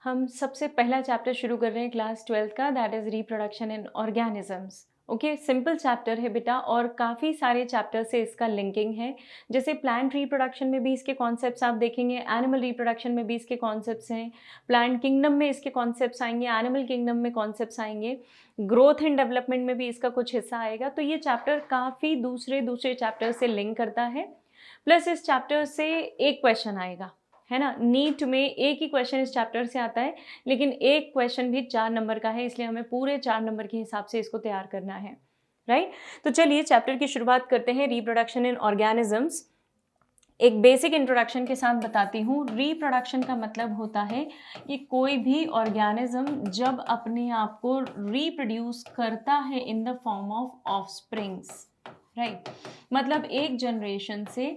हम सबसे पहला चैप्टर शुरू कर रहे हैं क्लास 12th का, that is reproduction in organisms. Okay, simple chapter है बेटा और काफ़ी सारे चैप्टर से इसका लिंकिंग है। जैसे प्लांट रिप्रोडक्शन में भी इसके कॉन्सेप्ट्स आप देखेंगे, एनिमल रिप्रोडक्शन में भी इसके कॉन्सेप्ट्स हैं, प्लांट किंगडम में इसके कॉन्सेप्ट्स आएंगे, एनिमल किंगडम में कॉन्सेप्ट्स आएंगे, ग्रोथ एंड डेवलपमेंट में भी इसका कुछ हिस्सा आएगा। तो ये चैप्टर काफ़ी दूसरे चैप्टर से लिंक करता है। प्लस इस चैप्टर से एक क्वेश्चन आएगा, है ना। नीट में एक ही क्वेश्चन इस चैप्टर से आता है, लेकिन एक क्वेश्चन भी 4 नंबर का है, इसलिए हमें पूरे 4 नंबर के हिसाब से इसको तैयार करना है, राइट। तो चलिए चैप्टर की शुरुआत करते हैं, रिप्रोडक्शन इन ऑर्गेनिजम्स। एक बेसिक इंट्रोडक्शन के साथ बताती हूँ। रिप्रोडक्शन का मतलब होता है कि कोई भी ऑर्गेनिज्म जब अपने आप को रिप्रोड्यूस करता है in the form of offsprings, right. मतलब एक जनरेशन से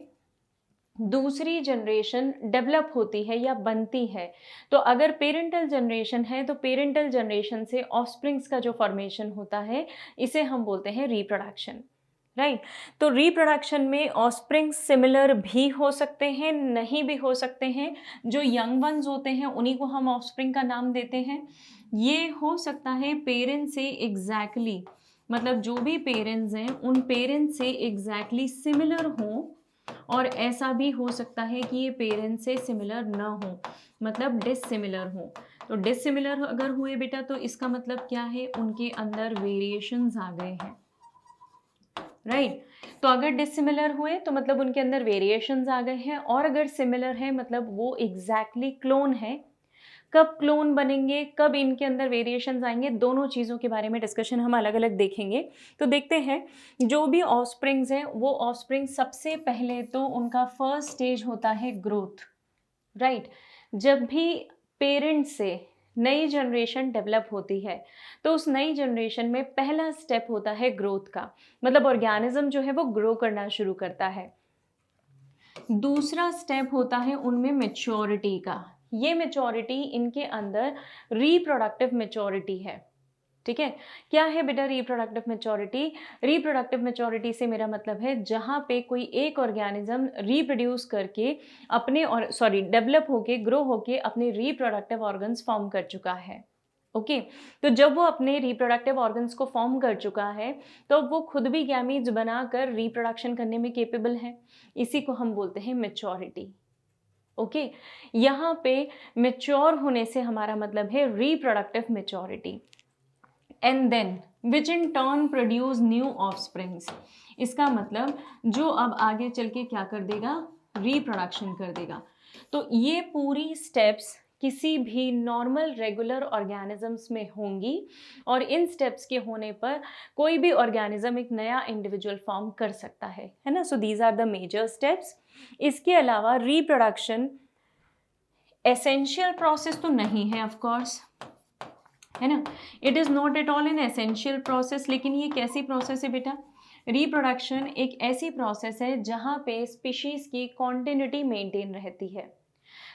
दूसरी जनरेशन डेवलप होती है या बनती है। तो अगर पेरेंटल जनरेशन है तो पेरेंटल जनरेशन से ऑफस्प्रिंग्स का जो फॉर्मेशन होता है, इसे हम बोलते हैं रिप्रोडक्शन, राइट। तो रिप्रोडक्शन में ऑफस्प्रिंग्स सिमिलर भी हो सकते हैं, नहीं भी हो सकते हैं। जो यंग वंस होते हैं उन्हीं को हम ऑफस्प्रिंग का नाम देते हैं। ये हो सकता है पेरेंट्स से एग्जैक्टली, मतलब जो भी पेरेंट्स हैं उन पेरेंट्स से एग्जैक्टली सिमिलर हों, और ऐसा भी हो सकता है कि ये पेरेंट्स से सिमिलर ना हो, मतलब डिसिमिलर हो। तो डिसिमिलर अगर हुए बेटा तो इसका मतलब क्या है, उनके अंदर वेरिएशंस आ गए हैं, राइट। तो अगर डिसिमिलर हुए तो मतलब उनके अंदर वेरिएशंस आ गए हैं, और अगर सिमिलर है मतलब वो एग्जैक्टली क्लोन है। कब क्लोन बनेंगे, कब इनके अंदर वेरिएशंस आएंगे, दोनों चीज़ों के बारे में डिस्कशन हम अलग अलग देखेंगे। तो देखते हैं, जो भी ऑफस्प्रिंग्स हैं वो ऑफस्प्रिंग सबसे पहले तो उनका फर्स्ट स्टेज होता है ग्रोथ, राइट। जब भी पेरेंट से नई जनरेशन डेवलप होती है तो उस नई जनरेशन में पहला स्टेप होता है ग्रोथ का, मतलब ऑर्गेनिज्म जो है वो ग्रो करना शुरू करता है। दूसरा स्टेप होता है उनमें मेच्योरिटी का। ये मेच्योरिटी इनके अंदर रिप्रोडक्टिव मेच्योरिटी है, ठीक है। क्या है बेटा रिप्रोडक्टिव मेच्योरिटी? रिप्रोडक्टिव मेच्योरिटी से मेरा मतलब है जहाँ पे कोई एक ऑर्गेनिज्म रिप्रोड्यूस करके अपने और डेवलप होके ग्रो होके अपने रिप्रोडक्टिव ऑर्गन्स फॉर्म कर चुका है। ओके, तो जब वो अपने रिप्रोडक्टिव ऑर्गन्स को फॉर्म कर चुका है तो वो खुद भी गैमीट्स बनाकर रिप्रोडक्शन करने में केपेबल है। इसी को हम बोलते हैं मेच्योरिटी। ओके, यहाँ पे मेच्योर होने से हमारा मतलब है reproductive maturity. And then which in turn produce new offsprings. इसका मतलब जो अब आगे चल के क्या कर देगा, रिप्रोडक्शन कर देगा। तो ये पूरी स्टेप्स किसी भी नॉर्मल रेगुलर ऑर्गेनिजम्स में होंगी, और इन स्टेप्स के होने पर कोई भी ऑर्गेनिज्म एक नया इंडिविजुअल फॉर्म कर सकता है ना। So these are the major steps. इसके अलावा रिप्रोडक्शन एसेंशियल प्रोसेस तो नहीं है ऑफ कोर्स, है ना। It is not at all an essential process. लेकिन ये कैसी प्रोसेस है बेटा? रिप्रोडक्शन एक ऐसी प्रोसेस है जहाँ पे स्पीशीज़ की कॉन्टिन्यूटी मेंटेन रहती है।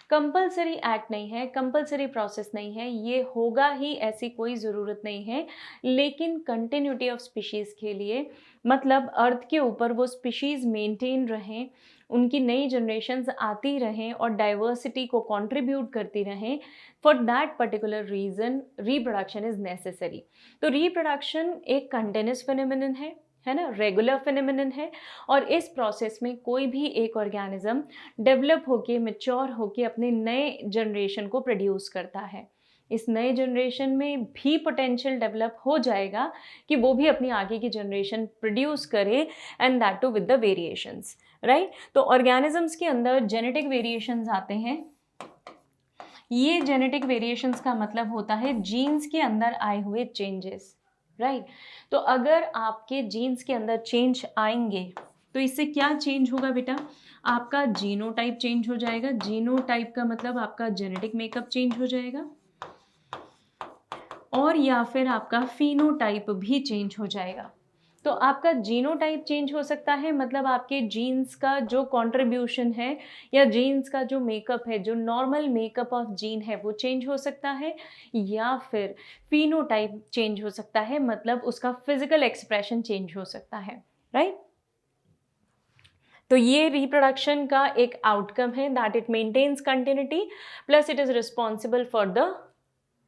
कंपलसरी एक्ट नहीं है, कंपलसरी प्रोसेस नहीं है, ये होगा ही ऐसी कोई ज़रूरत नहीं है। लेकिन कंटिन्यूटी ऑफ स्पीशीज़ के लिए, मतलब अर्थ के ऊपर वो स्पीशीज़ मेंटेन रहें, उनकी नई जनरेशन्स आती रहें और डाइवर्सिटी को कंट्रीब्यूट करती रहें, for that particular reason reproduction is necessary. तो रिप्रोडक्शन एक कंटिन्यूस फिनोमिनन है ना, रेगुलर फिनोमिनन है। और इस प्रोसेस में कोई भी एक ऑर्गेनिज्म डेवलप होके मैच्योर होके अपने नए जनरेशन को प्रोड्यूस करता है। इस नए जनरेशन में भी पोटेंशियल डेवलप हो जाएगा कि वो भी अपनी आगे की जनरेशन प्रोड्यूस करे, and that too with the variations, right. तो ऑर्गेनिजम्स के अंदर जेनेटिक वेरिएशंस आते हैं। ये जेनेटिक वेरिएशंस का मतलब होता है जीन्स के अंदर आए हुए चेंजेस, राइट। तो अगर आपके जीन्स के अंदर चेंज आएंगे तो इससे क्या चेंज होगा बेटा? आपका जीनोटाइप चेंज हो जाएगा। जीनोटाइप का मतलब आपका जेनेटिक मेकअप चेंज हो जाएगा, और या फिर आपका फिनोटाइप भी चेंज हो जाएगा। तो आपका जीनोटाइप चेंज हो सकता है, मतलब आपके जीन्स का जो कंट्रीब्यूशन है या जीन्स का जो मेकअप है, जो नॉर्मल मेकअप ऑफ जीन है वो चेंज हो सकता है, या फिर फिनोटाइप चेंज हो सकता है, मतलब उसका फिजिकल एक्सप्रेशन चेंज हो सकता है, राइट। तो ये रिप्रोडक्शन का एक आउटकम है that it maintains continuity plus it is responsible for the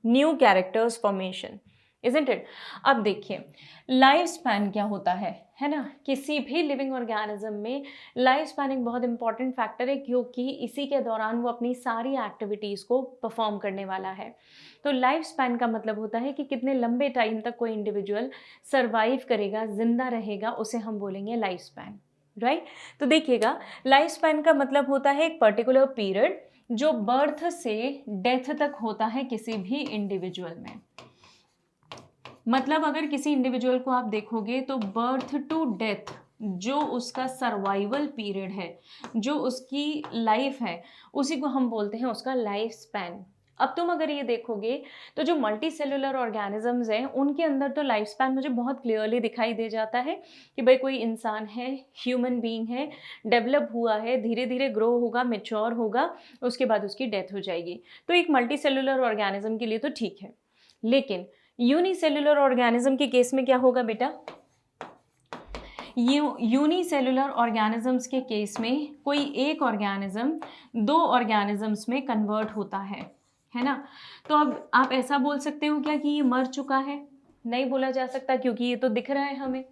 new characters formation, isn't it. अब देखिए लाइफ स्पैन क्या होता है ना, किसी भी लिविंग ऑर्गेनिज्म में लाइफ स्पैन एक बहुत इंपॉर्टेंट फैक्टर है, क्योंकि इसी के दौरान वो अपनी सारी एक्टिविटीज़ को परफॉर्म करने वाला है। तो लाइफ स्पैन का मतलब होता है कि कितने लंबे टाइम तक कोई इंडिविजुअल सर्वाइव करेगा, जिंदा रहेगा, उसे हम बोलेंगे लाइफ स्पैन, राइट। तो देखिएगा लाइफ स्पैन का मतलब होता है एक पर्टिकुलर पीरियड जो बर्थ से डेथ तक होता है किसी भी इंडिविजुअल में। मतलब अगर किसी इंडिविजुअल को आप देखोगे तो बर्थ टू डेथ जो उसका सर्वाइवल पीरियड है, जो उसकी लाइफ है, उसी को हम बोलते हैं उसका लाइफ स्पैन। अब तुम अगर ये देखोगे तो जो मल्टी सेलुलर ऑर्गेनिजम्स हैं उनके अंदर तो लाइफ स्पैन मुझे बहुत क्लियरली दिखाई दे जाता है कि भाई कोई इंसान है, ह्यूमन बीइंग है, डेवलप हुआ है, धीरे धीरे ग्रो होगा, मेच्योर होगा, उसके बाद उसकी डेथ हो जाएगी। तो एक मल्टी सेलुलर ऑर्गेनिज्म के लिए तो ठीक है, लेकिन यूनिसेलुलर ऑर्गेनिज्म के केस में क्या होगा बेटा? यूनिसेलुलर ऑर्गेनिजम्स के केस में कोई एक ऑर्गेनिज्म दो ऑर्गेनिजम्स में कन्वर्ट होता है ना। तो अब आप ऐसा बोल सकते हो क्या कि ये मर चुका है? नहीं बोला जा सकता, क्योंकि ये तो दिख रहा है हमें।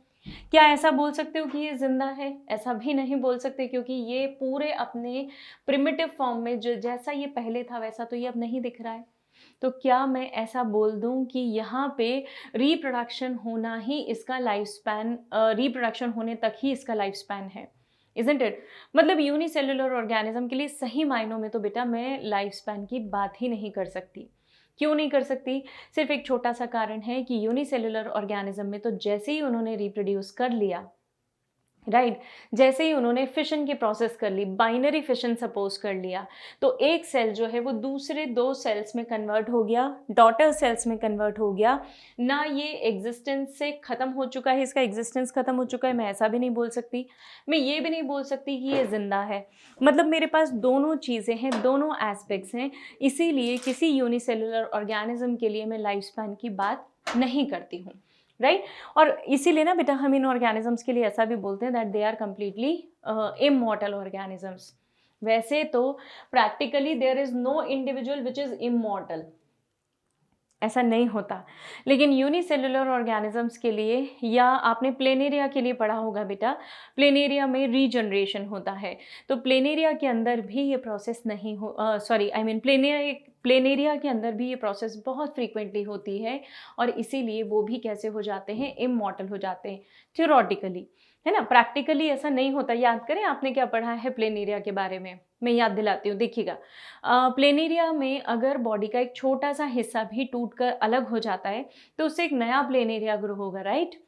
क्या ऐसा बोल सकते हो कि ये जिंदा है? ऐसा भी नहीं बोल सकते, क्योंकि ये पूरे अपने प्रिमिटिव फॉर्म में जो जैसा ये पहले था वैसा तो ये अब नहीं दिख रहा है। तो क्या मैं ऐसा बोल दूं कि यहाँ पे रिप्रोडक्शन होना ही इसका लाइफ स्पैन, रिप्रोडक्शन होने तक ही इसका लाइफ स्पैन है, इजंट इट? मतलब यूनिसेलुलर ऑर्गेनिज्म के लिए सही मायनों में तो बेटा मैं लाइफ स्पैन की बात ही नहीं कर सकती। क्यों नहीं कर सकती? सिर्फ एक छोटा सा कारण है कि यूनिसेलुलर ऑर्गेनिज्म में तो जैसे ही उन्होंने रिप्रोड्यूस कर लिया, राइट, जैसे ही उन्होंने फिशन की प्रोसेस कर ली, बाइनरी फिशन सपोज कर लिया, तो एक सेल जो है वो दूसरे दो सेल्स में कन्वर्ट हो गया, डॉटर सेल्स में कन्वर्ट हो गया। ना ये एग्जिस्टेंस से ख़त्म हो चुका है, इसका एग्जिस्टेंस ख़त्म हो चुका है, मैं ऐसा भी नहीं बोल सकती। मैं ये भी नहीं बोल सकती कि ये ज़िंदा है। मतलब मेरे पास दोनों चीज़ें हैं, दोनों एस्पेक्ट्स हैं, इसीलिए किसी यूनिसेलुलर ऑर्गेनिज्म के लिए मैं लाइफ स्पैन की बात नहीं करती हूँ, राइट। और इसीलिए ना बेटा हम इन ऑर्गेनिजम्स के लिए ऐसा भी बोलते हैं that they are completely immortal organisms. वैसे तो practically there is no individual which is immortal, ऐसा नहीं होता। लेकिन यूनिसेलुलर ऑर्गेनिजम्स के लिए, या आपने प्लेनेरिया के लिए पढ़ा होगा बेटा, प्लेनेरिया में रीजनरेशन होता है। तो प्लेनेरिया के अंदर भी ये प्रोसेस नहीं हो, सॉरी आई मीन प्लेनेरिया के अंदर भी ये प्रोसेस बहुत फ्रीक्वेंटली होती है, और इसीलिए वो भी कैसे हो जाते हैं? इमॉर्टल हो जाते हैं थियोरेटिकली, है ना। प्रैक्टिकली ऐसा नहीं होता। याद करें आपने क्या पढ़ा है प्लेनेरिया के बारे में, मैं याद दिलाती हूँ। देखिएगा प्लेनेरिया में अगर बॉडी का एक छोटा सा हिस्सा भी टूटकर अलग हो जाता है तो उससे एक नया प्लेनेरिया ग्रो होगा, राइट।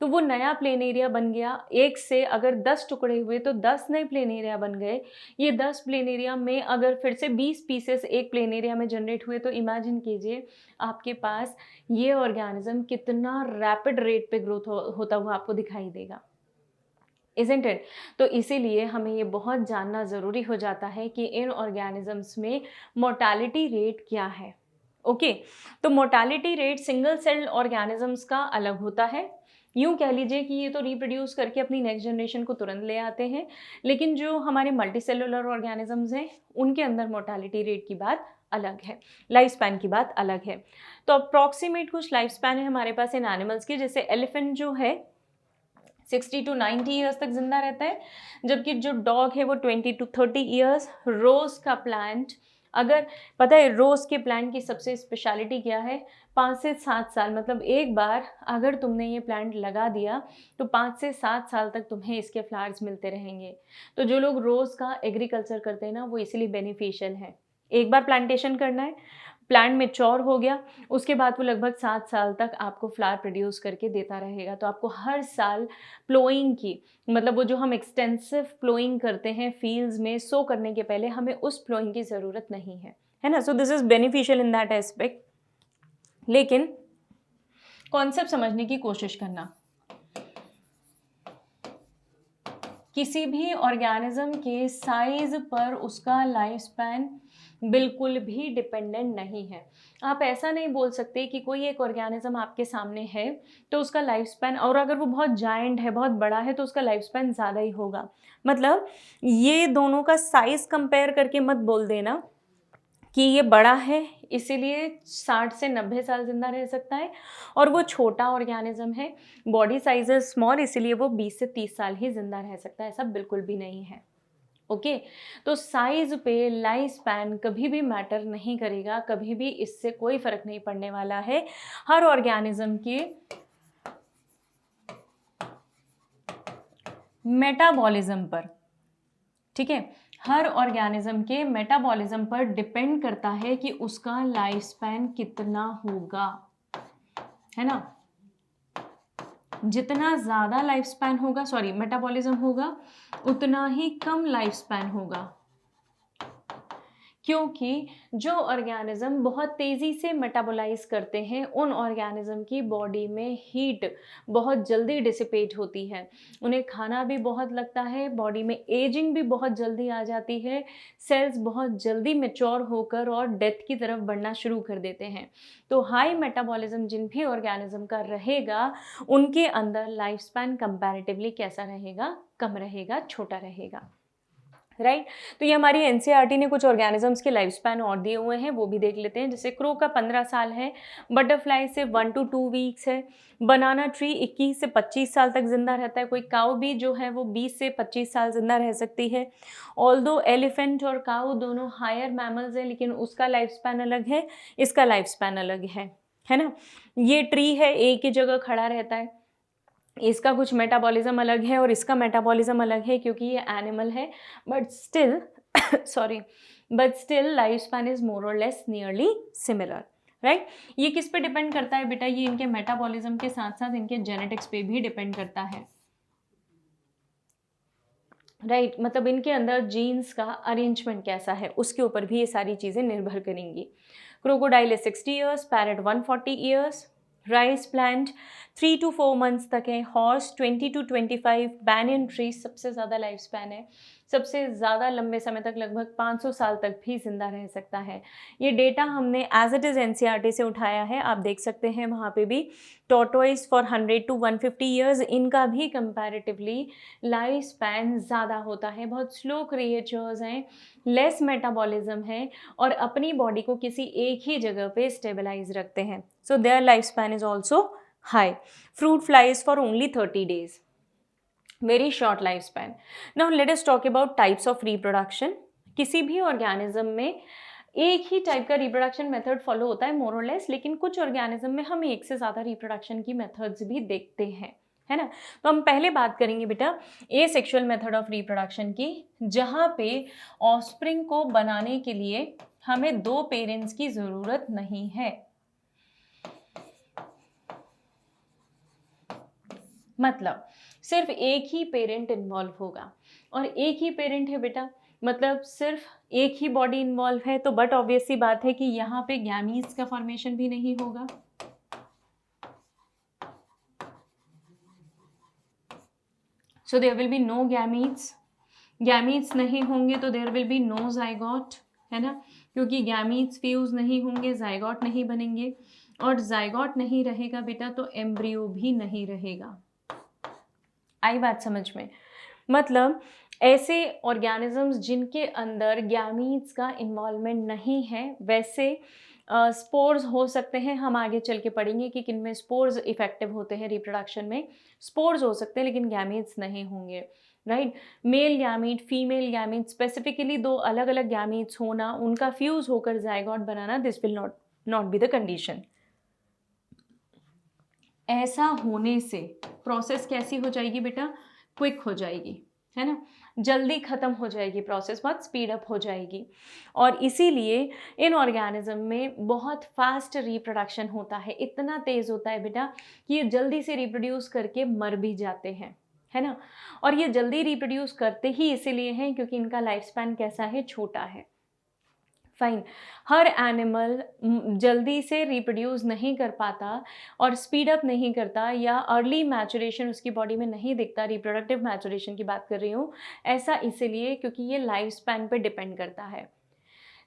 तो वो नया प्लेनेरिया बन गया, एक से अगर 10 टुकड़े हुए तो 10 नए प्लेनेरिया बन गए। ये 10 प्लेनेरिया में अगर फिर से 20 पीसेस एक प्लेनेरिया में जनरेट हुए तो इमेजिन कीजिए आपके पास ये ऑर्गेनिज्म कितना रैपिड रेट पे ग्रोथ होता हुआ आपको दिखाई देगा, इज़न्ट इट? तो इसीलिए हमें ये बहुत जानना ज़रूरी हो जाता है कि इन ऑर्गेनिजम्स में मोर्टालिटी रेट क्या है। ओके, तो mortality rate single cell organisms का अलग होता है। यूँ कह लीजिए कि ये तो रिप्रोड्यूस करके अपनी नेक्स्ट जनरेशन को तुरंत ले आते हैं, लेकिन जो हमारे मल्टीसेलुलर ऑर्गेनिजम्स हैं उनके अंदर मोर्टालिटी रेट की बात अलग है, लाइफ स्पैन की बात अलग है। तो अप्रॉक्सीमेट कुछ लाइफ स्पैन है हमारे पास इन एनिमल्स की, जैसे एलिफेंट जो है 60 to 90 ईयर्स तक जिंदा रहता है, जबकि जो डॉग है वो 20 to 30 ईयर्स। रोज़ का प्लांट, अगर पता है रोज़ के प्लांट की सबसे स्पेशलिटी क्या है? 5 से 7 साल, मतलब एक बार अगर तुमने ये प्लांट लगा दिया तो 5 से 7 साल तक तुम्हें इसके फ्लावर्स मिलते रहेंगे। तो जो लोग रोज़ का एग्रीकल्चर करते हैं ना, वो इसीलिए बेनिफिशियल है। एक बार प्लांटेशन करना है, प्लांट मेच्योर हो गया, उसके बाद वो लगभग 7 साल तक आपको फ्लावर प्रोड्यूस करके देता रहेगा। तो आपको हर साल प्लोइंग की, मतलब वो जो हम एक्सटेंसिव प्लोइंग करते हैं फील्ड्स में सो करने के पहले, हमें उस प्लोइंग की ज़रूरत नहीं है ना। So this is beneficial in that aspect. लेकिन कॉन्सेप्ट समझने की कोशिश करना। किसी भी ऑर्गेनिज्म के साइज पर उसका लाइफ स्पैन बिल्कुल भी डिपेंडेंट नहीं है। आप ऐसा नहीं बोल सकते कि कोई एक ऑर्गेनिज्म आपके सामने है तो उसका लाइफ स्पैन, और अगर वो बहुत जायंट है, बहुत बड़ा है, तो उसका लाइफ स्पैन ज़्यादा ही होगा। मतलब ये दोनों का साइज कंपेयर करके मत बोल देना कि ये बड़ा है इसीलिए 60 से 90 साल ज़िंदा रह सकता है, और वो छोटा ऑर्गेनिज्म है, बॉडी साइज इज स्मॉल, इसीलिए वो 20 से 30 साल ही ज़िंदा रह सकता है। ऐसा बिल्कुल भी नहीं है। ओके तो साइज पे लाइफ स्पैन कभी भी मैटर नहीं करेगा, कभी भी इससे कोई फर्क नहीं पड़ने वाला है। हर ऑर्गेनिज्म के मेटाबॉलिज्म पर, ठीक है, हर ऑर्गेनिज्म के मेटाबॉलिज्म पर डिपेंड करता है कि उसका लाइफ स्पैन कितना होगा, है ना। जितना ज़्यादा लाइफ स्पैन होगा, सॉरी मेटाबॉलिज्म होगा, उतना ही कम लाइफ स्पैन होगा, क्योंकि जो ऑर्गेनिज्म बहुत तेज़ी से मेटाबोलाइज करते हैं उन ऑर्गेनिज्म की बॉडी में हीट बहुत जल्दी डिसिपेट होती है, उन्हें खाना भी बहुत लगता है, बॉडी में एजिंग भी बहुत जल्दी आ जाती है, सेल्स बहुत जल्दी मैच्योर होकर और डेथ की तरफ बढ़ना शुरू कर देते हैं। तो हाई मेटाबॉलिज्म जिन भी ऑर्गेनिज्म का रहेगा उनके अंदर लाइफ स्पैन कंपैरेटिवली कैसा रहेगा, कम रहेगा, छोटा रहेगा, राइट तो ये हमारी एनसीईआरटी ने कुछ ऑर्गेनिजम्स के लाइफ स्पैन और दिए हुए हैं, वो भी देख लेते हैं। जैसे क्रो का 15 साल है, बटरफ्लाई से 1 to 2 वीक्स है, बनाना ट्री 21 से 25 साल तक जिंदा रहता है, कोई काऊ भी जो है वो 20 से 25 साल जिंदा रह सकती है। ऑल्दो एलिफेंट और काऊ दोनों हायर मैमल्स हैं, लेकिन उसका लाइफ स्पैन अलग है, इसका लाइफ स्पैन अलग है ना। ये ट्री है, एक ही जगह खड़ा रहता है, इसका कुछ मेटाबॉलिज्म अलग है और इसका मेटाबॉलिज्म अलग है क्योंकि ये एनिमल है, but still sorry but still life span is more और लेस नियरली सिमिलर, राइट। ये किस पे डिपेंड करता है बेटा, ये इनके मेटाबॉलिज्म के साथ साथ इनके जेनेटिक्स पे भी डिपेंड करता है, राइट मतलब इनके अंदर जीन्स का अरेंजमेंट कैसा है उसके ऊपर भी ये सारी चीज़ें निर्भर करेंगी। Crocodile 60 years, parrot 140 years, rice plant 3 to 4 months तक है, हॉर्स 20 to 25, बैनियन ट्री सबसे ज़्यादा लाइफ स्पैन है, सबसे ज़्यादा लंबे समय तक लगभग 500 साल तक भी जिंदा रह सकता है। ये डेटा हमने एज इट इज़ एनसीईआरटी से उठाया है, आप देख सकते हैं वहाँ पे भी। टॉर्टोइस फॉर 100 to 150 ईयर्स, इनका भी कंपैरेटिवली लाइफ स्पैन ज़्यादा होता है, बहुत स्लो क्रिएचर्स हैं, लेस मेटाबॉलिज्म है और अपनी बॉडी को किसी एक ही जगह पे स्टेबलाइज रखते हैं, so their life span is also high. Fruit flies for only 30 days, very short life span. Now let us talk about types of reproduction. किसी भी ऑर्गेनिज्म में एक ही टाइप का रिप्रोडक्शन मेथड फॉलो होता है मोर और लेस, लेकिन कुछ ऑर्गेनिज्म में हम एक से ज़्यादा रिप्रोडक्शन की मेथड्स भी देखते हैं, है ना। तो हम पहले बात करेंगे बेटा एसेक्सुअल मेथड ऑफ रिप्रोडक्शन की, जहाँ पे ऑफस्प्रिंग को बनाने के लिए हमें 2 पेरेंट्स की ज़रूरत नहीं है। मतलब सिर्फ एक ही पेरेंट इन्वॉल्व होगा, और एक ही पेरेंट है बेटा मतलब सिर्फ एक ही बॉडी इन्वॉल्व है, तो बट ऑब्वियस सी बात है कि यहाँ पे गैमीट्स का फॉर्मेशन भी नहीं होगा। So there will be no gametes, gametes नहीं होंगे तो there will be no zygote, है ना, क्योंकि गैमीट्स फ्यूज नहीं होंगे, जाइगोट नहीं बनेंगे, और जाइगोट नहीं रहेगा बेटा तो एम्ब्रियो भी नहीं रहेगा। आई बात समझ में। मतलब ऐसे ऑर्गेनिजम्स जिनके अंदर गैमीट्स का इन्वॉल्वमेंट नहीं है, वैसे स्पोर्स हो सकते हैं, हम आगे चल के पढ़ेंगे कि किन में स्पोर्स इफेक्टिव होते हैं रिप्रोडक्शन में। स्पोर्स हो सकते हैं लेकिन गैमीट्स नहीं होंगे, right. Male gamete, female gamete, specifically 2 अलग अलग गैमीट्स होना, उनका फ्यूज होकर zygote banana, this will not be the condition. ऐसा होने से प्रोसेस कैसी हो जाएगी बेटा, क्विक हो जाएगी, है ना, जल्दी ख़त्म हो जाएगी प्रोसेस, बहुत स्पीड अप हो जाएगी। और इसीलिए इन ऑर्गेनिज्म में बहुत फास्ट रिप्रोडक्शन होता है, इतना तेज़ होता है बेटा कि ये जल्दी से रिप्रोड्यूस करके मर भी जाते हैं, है ना। और ये जल्दी रिप्रोड्यूस करते ही इसीलिए हैं क्योंकि इनका लाइफ स्पैन कैसा है, छोटा है। फाइन। हर एनिमल जल्दी से रिप्रोड्यूस नहीं कर पाता और स्पीड अप नहीं करता, या अर्ली मैचुरेशन उसकी बॉडी में नहीं दिखता, रिप्रोडक्टिव मैचुरेशन की बात कर रही हूँ, ऐसा इसीलिए क्योंकि ये लाइफ स्पैन पे डिपेंड करता है।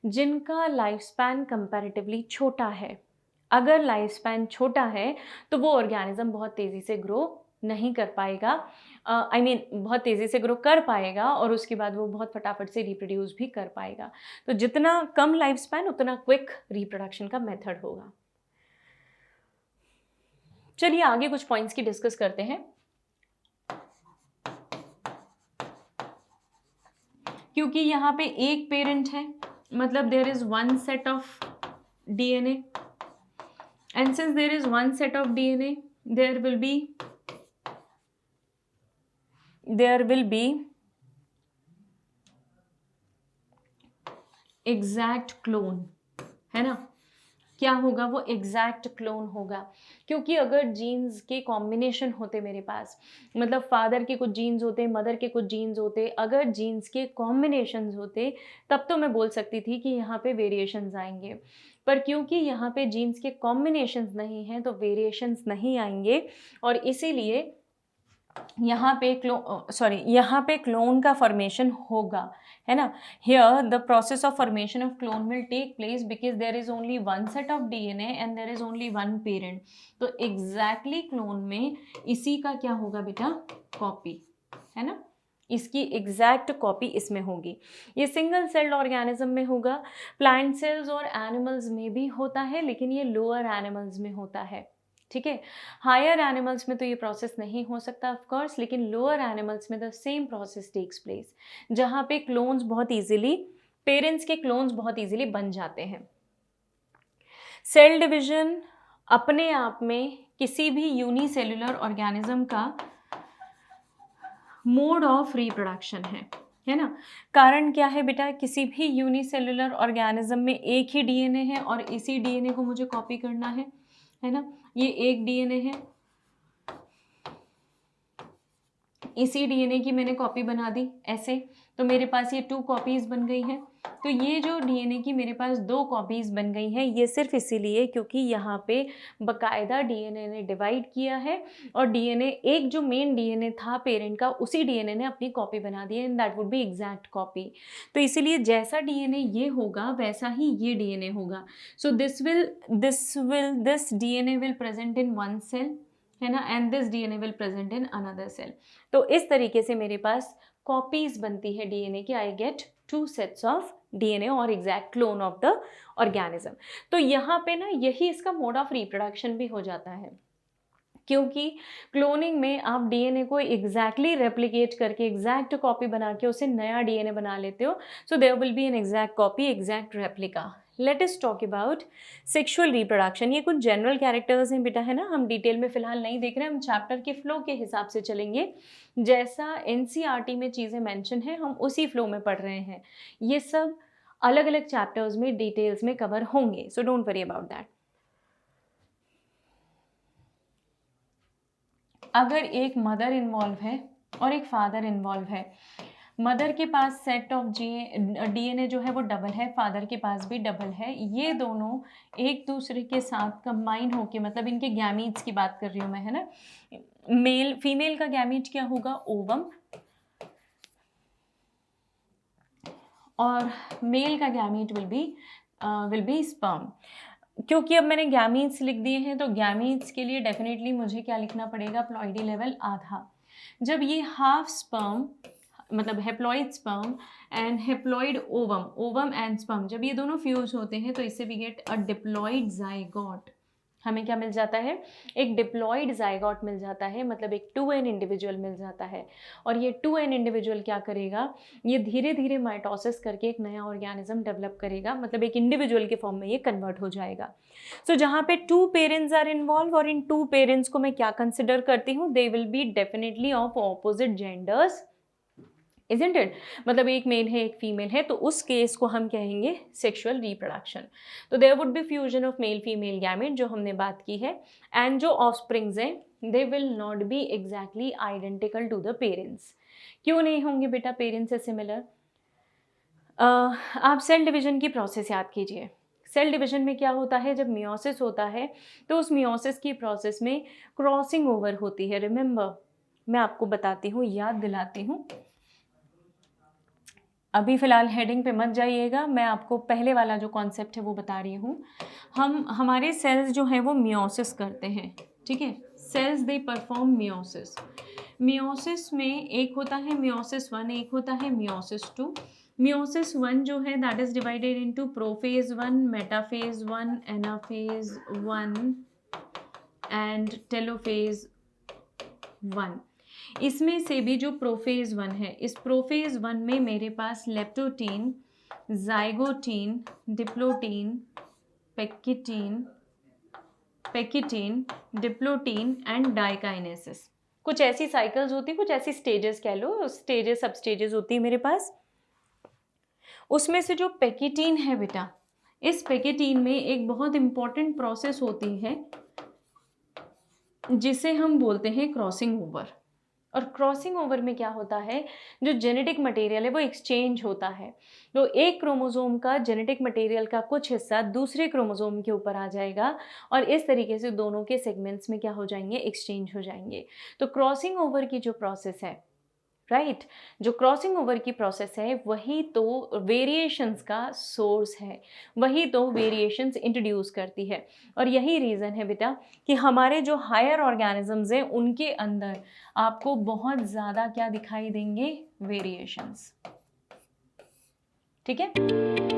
जिनका लाइफ स्पैन कंपैरेटिवली छोटा है, अगर लाइफ स्पैन छोटा है तो वो ऑर्गेनिज्म बहुत तेज़ी से ग्रो नहीं कर पाएगा, बहुत तेज़ी से ग्रो कर पाएगा और उसके बाद वो बहुत फटाफट से रिप्रोड्यूस भी कर पाएगा। तो जितना कम लाइफ स्पैन उतना क्विक रिप्रोडक्शन का मेथड होगा। चलिए आगे कुछ पॉइंट्स की डिस्कस करते हैं। क्योंकि यहाँ पे एक पेरेंट है, मतलब there is one set of DNA, and since there is one set of DNA, there will be exact clone, है ना। क्या होगा, वो एग्जैक्ट क्लोन होगा, क्योंकि अगर जीन्स के कॉम्बिनेशन होते मेरे पास, मतलब फादर के कुछ जीन्स होते, मदर के कुछ जीन्स होते, अगर जीन्स के कॉम्बिनेशंस होते तब तो मैं बोल सकती थी कि यहाँ पे वेरिएशंस आएंगे, पर क्योंकि यहाँ पे जीन्स के कॉम्बिनेशंस नहीं हैं तो वेरिएशंस नहीं आएंगे, और इसीलिए यहाँ पे क्लोन का फॉर्मेशन होगा, है ना। Here the process of formation of clone will take place because there is only one set of DNA and there is only one parent. तो एग्जैक्टली क्लोन में इसी का क्या होगा बेटा, कॉपी, है ना, इसकी एग्जैक्ट कॉपी इसमें होगी। ये सिंगल सेल्ड ऑर्गेनिज्म में होगा, प्लांट सेल्स और एनिमल्स में भी होता है, लेकिन ये लोअर एनिमल्स में होता है, ठीक है। हायर एनिमल्स में तो ये प्रोसेस नहीं हो सकता ऑफ कोर्स, लेकिन लोअर एनिमल्स में the same process takes place, जहाँ पे क्लोन्स बहुत इजीली, पेरेंट्स के क्लोन्स बहुत इजीली बन जाते हैं। सेल डिवीजन अपने आप में किसी भी यूनिसेल्युलर ऑर्गेनिज्म का मोड ऑफ रिप्रोडक्शन है ना। कारण क्या है बेटा, किसी भी यूनिसेल्युलर ऑर्गेनिज्म में एक ही डीएनए है और इसी डीएनए को मुझे कॉपी करना है ना। ये एक डीएनए है, इसी डीएनए की मैंने कॉपी बना दी ऐसे, तो मेरे पास ये 2 कॉपीज़ बन गई हैं। तो ये जो डीएनए की मेरे पास 2 कॉपीज़ बन गई हैं, ये सिर्फ इसीलिए क्योंकि यहाँ पे बकायदा डीएनए ने डिवाइड किया है और डीएनए, एक जो मेन डीएनए था पेरेंट का, उसी डीएनए ने अपनी कॉपी बना दी है, and that would be exact copy. तो इसीलिए जैसा डीएनए ये होगा वैसा ही ये डीएनए होगा। So this DNA will present in one cell, है ना, and this DNA will present in another cell. तो इस तरीके से मेरे पास कॉपीज बनती है डीएनए की। I get 2 sets of DNA और exact clone of the organism. तो यहाँ पे ना यही इसका मोड ऑफ रिप्रोडक्शन भी हो जाता है, क्योंकि क्लोनिंग में आप डीएनए को एग्जैक्टली रेप्लिकेट करके एग्जैक्ट कॉपी बना के उसे नया डीएनए बना लेते हो। So there will be an exact copy, exact replica. Let us talk about sexual reproduction. ये कुछ जनरल कैरेक्टर्स हैं बेटा, है ना, हम डिटेल में फिलहाल नहीं देख रहे हैं, हम चैप्टर के फ्लो के हिसाब से चलेंगे। जैसा एनसीईआरटी में चीज़ें मेंशन है हम उसी फ्लो में पढ़ रहे हैं। ये सब अलग अलग चैप्टर्स में डिटेल्स में कवर होंगे, so don't worry about that. अगर एक मदर इन्वॉल्व है और एक फादर इन्वॉल्व है, मदर के पास सेट ऑफ डीएनए जो है वो डबल है, फादर के पास भी डबल है, ये दोनों एक दूसरे के साथ कंबाइन होके, मतलब इनके गैमीट्स की बात कर रही हूँ मैं, है ना। मेल फीमेल का गैमीट क्या होगा, ओवम, और मेल का गैमीट विल बी स्पर्म। क्योंकि अब मैंने गैमीट्स लिख दिए हैं तो गैमीट्स के लिए डेफिनेटली मुझे क्या लिखना पड़ेगा, प्लॉइडी लेवल आधा। जब ये हाफ स्पर्म, मतलब haploid sperm and haploid ovum and sperm, जब ये दोनों फ्यूज होते हैं तो इससे we get a diploid zygote. हमें क्या मिल जाता है, एक डिप्लॉइड जाइगोट मिल जाता है, मतलब एक 2n इंडिविजुअल मिल जाता है। और ये 2n इंडिविजुअल क्या करेगा, ये धीरे धीरे माइटोसिस करके एक नया ऑर्गेनिज्म डेवलप करेगा, मतलब एक इंडिविजुअल के फॉर्म में ये कन्वर्ट हो जाएगा। सो जहाँ पे 2 पेरेंट्स आर इन्वॉल्व, और इन 2 पेरेंट्स को मैं क्या कंसिडर करती हूँ, they will be definitely of opposite genders, isn't it. मतलब एक मेल है एक फीमेल है, तो उस केस को हम कहेंगे सेक्सुअल रिप्रोडक्शन। तो there would be fusion of male female gamete जो हमने बात की है, एंड जो ऑफस्प्रिंग्स हैं they will not be exactly identical to the parents. क्यों नहीं होंगे बेटा पेरेंट्स से सिमिलर, आप सेल डिवीजन की प्रोसेस याद कीजिए। सेल डिवीजन में क्या होता है, जब मियोसिस होता है तो उस मियोसिस की प्रोसेस में क्रॉसिंग ओवर होती है। रिमेंबर, मैं आपको बताती हूँ, याद दिलाती हूँ। अभी फ़िलहाल हेडिंग पे मत जाइएगा, मैं आपको पहले वाला जो कॉन्सेप्ट है वो बता रही हूँ। हमारे सेल्स जो हैं वो मियोसिस करते हैं, ठीक है। Cells they perform meiosis. Meiosis में एक होता है मियोसिस 1, एक होता है मियोसिस 2। मियोसिस 1 जो है that is divided into prophase 1, metaphase 1, anaphase 1 and telophase 1। इसमें से भी जो प्रोफेज 1 है, इस प्रोफेज 1 में मेरे पास leptotene, zygotene, diplotene, pachytene, diplotene and diakinesis, कुछ ऐसी साइकिल्स होती, कुछ ऐसी स्टेजेस कह लो, स्टेजेस सब स्टेजेस होती है मेरे पास। उसमें से जो पेकिटीन है बेटा, इस पेकिटीन में एक बहुत इंपॉर्टेंट प्रोसेस होती है जिसे हम बोलते हैं क्रॉसिंग ओवर। और क्रॉसिंग ओवर में क्या होता है, जो जेनेटिक मटेरियल है वो एक्सचेंज होता है। तो एक क्रोमोसोम का जेनेटिक मटेरियल का कुछ हिस्सा दूसरे क्रोमोसोम के ऊपर आ जाएगा और इस तरीके से दोनों के सेगमेंट्स में क्या हो जाएंगे, एक्सचेंज हो जाएंगे। तो क्रॉसिंग ओवर की जो प्रोसेस है, राइट, जो क्रॉसिंग ओवर की प्रोसेस है वही तो वेरिएशंस का सोर्स है, वही तो वेरिएशंस इंट्रोड्यूस करती है। और यही रीज़न है बेटा कि हमारे जो हायर ऑर्गेनिजम्स हैं उनके अंदर आपको बहुत ज़्यादा क्या दिखाई देंगे, वेरिएशंस। ठीक है।